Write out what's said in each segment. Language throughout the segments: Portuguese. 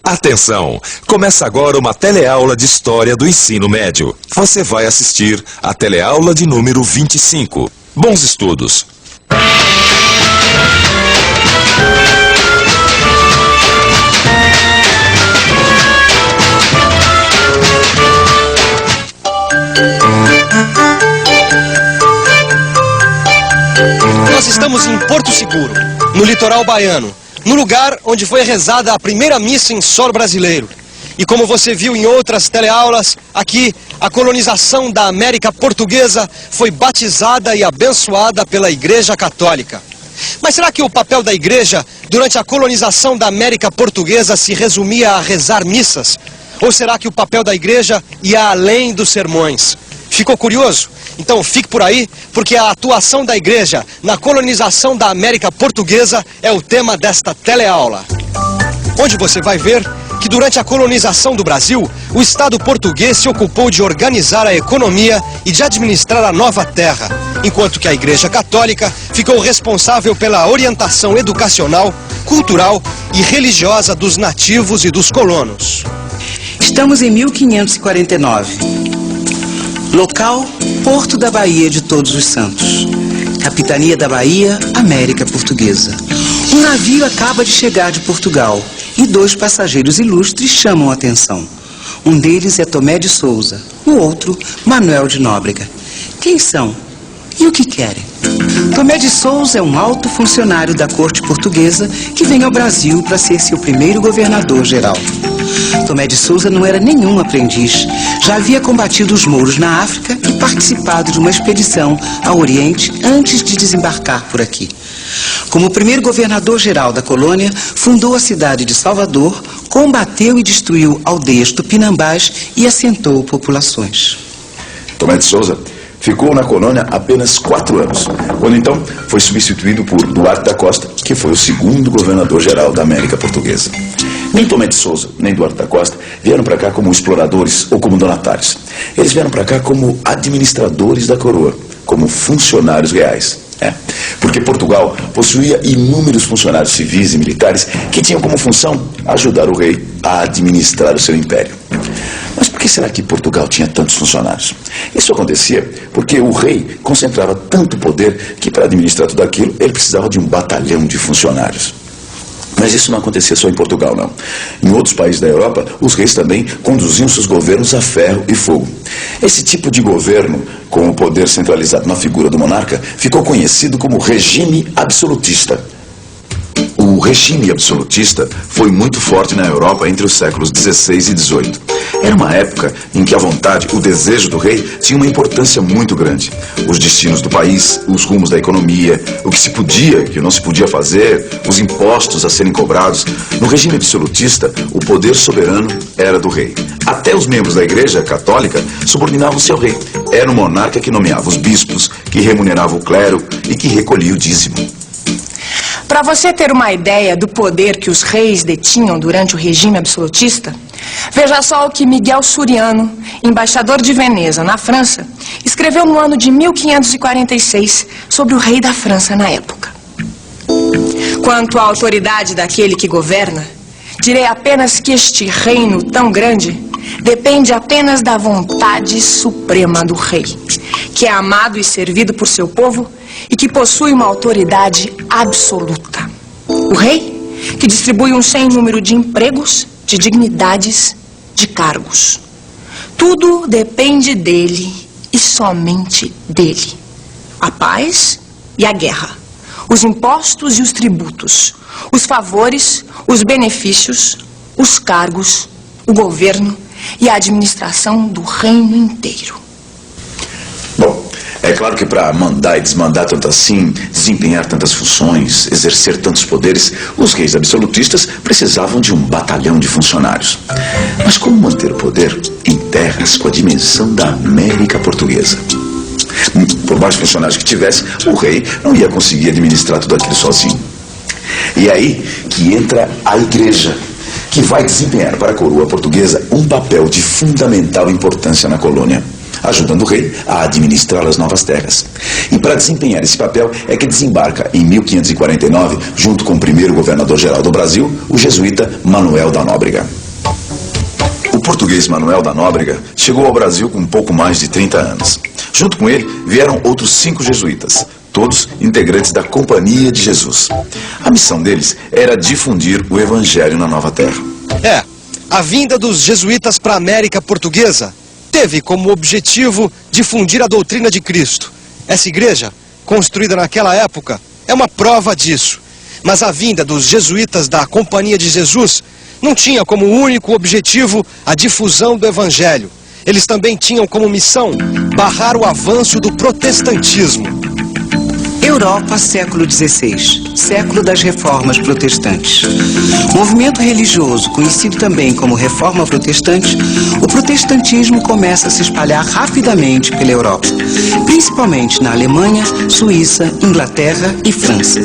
Atenção! Começa agora uma teleaula de História do Ensino Médio. Você vai assistir a teleaula de número 25. Bons estudos! Nós estamos em Porto Seguro, no litoral baiano, no lugar onde foi rezada a primeira missa em solo brasileiro. E como você viu em outras teleaulas, aqui a colonização da América Portuguesa foi batizada e abençoada pela Igreja Católica. Mas será que o papel da Igreja durante a colonização da América Portuguesa se resumia a rezar missas? Ou será que o papel da Igreja ia além dos sermões? Ficou curioso? Então fique por aí, porque a atuação da Igreja na colonização da América Portuguesa é o tema desta teleaula. Onde você vai ver que durante a colonização do Brasil, o Estado português se ocupou de organizar a economia e de administrar a nova terra, enquanto que a Igreja Católica ficou responsável pela orientação educacional, cultural e religiosa dos nativos e dos colonos. Estamos em 1549. Local, Porto da Bahia de Todos os Santos. Capitania da Bahia, América Portuguesa. Um navio acaba de chegar de Portugal e 2 passageiros ilustres chamam a atenção. Um deles é Tomé de Souza, o outro, Manuel de Nóbrega. Quem são? E o que querem? Tomé de Souza é um alto funcionário da corte portuguesa que vem ao Brasil para ser seu primeiro governador-geral. Tomé de Souza não era nenhum aprendiz. Já havia combatido os mouros na África e participado de uma expedição ao Oriente antes de desembarcar por aqui. Como primeiro governador-geral da colônia, fundou a cidade de Salvador, combateu e destruiu aldeias tupinambás e assentou populações. Tomé de Souza ficou na colônia apenas 4 anos, quando então foi substituído por Duarte da Costa, que foi o segundo governador-geral da América Portuguesa. Nem Tomé de Souza, nem Duarte da Costa vieram para cá como exploradores ou como donatários. Eles vieram para cá como administradores da coroa, como funcionários reais. Porque Portugal possuía inúmeros funcionários civis e militares que tinham como função ajudar o rei a administrar o seu império. Mas por que será que Portugal tinha tantos funcionários? Isso acontecia porque o rei concentrava tanto poder que para administrar tudo aquilo ele precisava de um batalhão de funcionários. Mas isso não acontecia só em Portugal, não. Em outros países da Europa, os reis também conduziam seus governos a ferro e fogo. Esse tipo de governo, com o poder centralizado na figura do monarca, ficou conhecido como regime absolutista. O regime absolutista foi muito forte na Europa entre os séculos XVI e XVIII. Era uma época em que a vontade, o desejo do rei tinha uma importância muito grande. Os destinos do país, os rumos da economia, o que se podia e o que não se podia fazer, os impostos a serem cobrados. No regime absolutista, o poder soberano era do rei. Até os membros da Igreja Católica subordinavam-se ao rei. Era o monarca que nomeava os bispos, que remunerava o clero e que recolhia o dízimo. Para você ter uma ideia do poder que os reis detinham durante o regime absolutista, veja só o que Miguel Suriano, embaixador de Veneza, na França, escreveu no ano de 1546 sobre o rei da França na época. Quanto à autoridade daquele que governa, direi apenas que este reino tão grande depende apenas da vontade suprema do rei, que é amado e servido por seu povo e que possui uma autoridade absoluta. O rei, que distribui um sem número de empregos, de dignidades, de cargos. Tudo depende dele e somente dele. A paz e a guerra, os impostos e os tributos, os favores, os benefícios, os cargos, o governo e a administração do reino inteiro. Bom, é claro que para mandar e desmandar tanto assim, desempenhar tantas funções, exercer tantos poderes, os reis absolutistas precisavam de um batalhão de funcionários. Mas como manter o poder em terras com a dimensão da América Portuguesa? Por mais funcionários que tivesse, o rei não ia conseguir administrar tudo aquilo sozinho. E é aí que entra a Igreja, que vai desempenhar para a coroa portuguesa um papel de fundamental importância na colônia. ajudando o rei a administrar as novas terras. E para desempenhar esse papel é que desembarca em 1549, junto com o primeiro governador-geral do Brasil, o jesuíta Manuel da Nóbrega. O português Manuel da Nóbrega chegou ao Brasil com pouco mais de 30 anos. Junto com ele vieram outros 5 jesuítas, todos integrantes da Companhia de Jesus. A missão deles era difundir o Evangelho na nova terra. A vinda dos jesuítas para a América Portuguesa teve como objetivo difundir a doutrina de Cristo. Essa igreja, construída naquela época, é uma prova disso. Mas a vinda dos jesuítas da Companhia de Jesus não tinha como único objetivo a difusão do Evangelho. Eles também tinham como missão barrar o avanço do protestantismo. Europa, século XVI, século das reformas protestantes. Movimento religioso, conhecido também como Reforma Protestante, o protestantismo começa a se espalhar rapidamente pela Europa, principalmente na Alemanha, Suíça, Inglaterra e França.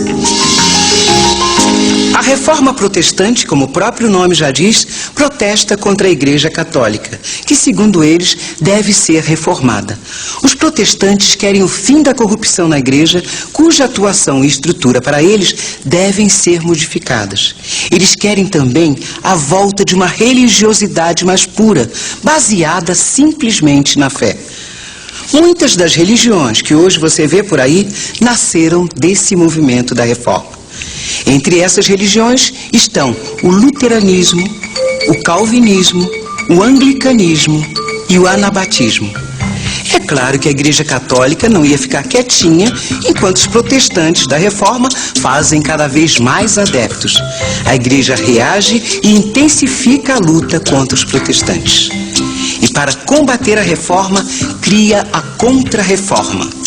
A Reforma Protestante, como o próprio nome já diz, protesta contra a Igreja Católica, que, segundo eles, deve ser reformada. Os protestantes querem o fim da corrupção na Igreja, cuja atuação e estrutura para eles devem ser modificadas. Eles querem também a volta de uma religiosidade mais pura, baseada simplesmente na fé. Muitas das religiões que hoje você vê por aí nasceram desse movimento da reforma. Entre essas religiões estão o luteranismo, o calvinismo, o anglicanismo e o anabatismo. É claro que a Igreja Católica não ia ficar quietinha enquanto os protestantes da Reforma fazem cada vez mais adeptos. A Igreja reage e intensifica a luta contra os protestantes. E para combater a Reforma, cria a Contra-Reforma.